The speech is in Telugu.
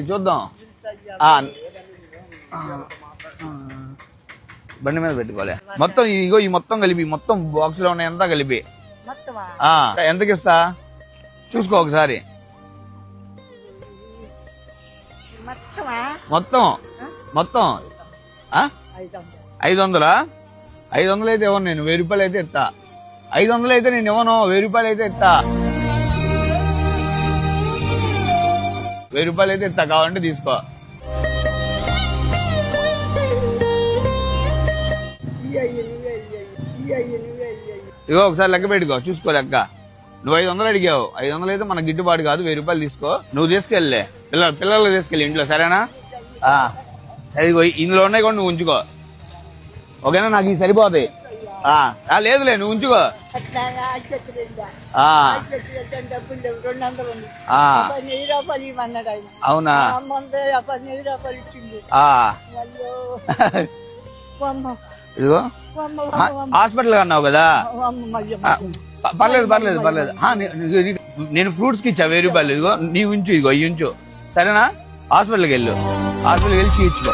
చూద్దాం. బండి మీద పెట్టుకోలే. మొత్తం ఇగో ఈ మొత్తం కలిపి, మొత్తం బాక్స్ లో ఉన్నాయి అంతా కలిపి ఎంతకి ఇస్తా చూసుకో ఒకసారి. మొత్తం మొత్తం 500. 500 అయితే ఇవ్వను నేను, 1000 రూపాయలు అయితే ఇస్తా. 500 అయితే నేను ఇవ్వను, 1000 రూపాయలు అయితే ఇస్తా. 1000 రూపాయలు అయితే ఇస్తా, కావాలంటే తీసుకో. ఇగో ఒకసారి లెక్క పెట్టుకో, చూసుకో లెక్క. నువ్వు 500 అడిగావు, 500 అయితే మనకు గిట్టుబాటు కాదు, 1000 రూపాయలు తీసుకో. నువ్వు తీసుకెళ్ళలే, పిల్లలు తీసుకెళ్ళి ఇంట్లో, సరేనా? సరే ఇగో ఇందులో ఉన్నాయి కూడా నువ్వు ఉంచుకో, ఓకేనా? నాకు ఇది సరిపోతాయి. లేదులే, నువ్వు ఉంచుకో. అవునా? ఇదిగో హాస్పిటల్ అన్నావు కదా, పర్లేదు. నేను ఫ్రూట్స్ కి ఇచ్చా 1000 రూపాయలు. ఇదిగో నీ ఉంచు, ఇదిగో ఉంచు, సరేనా? హాస్పిటల్కి వెళ్ళి చూయించుకో.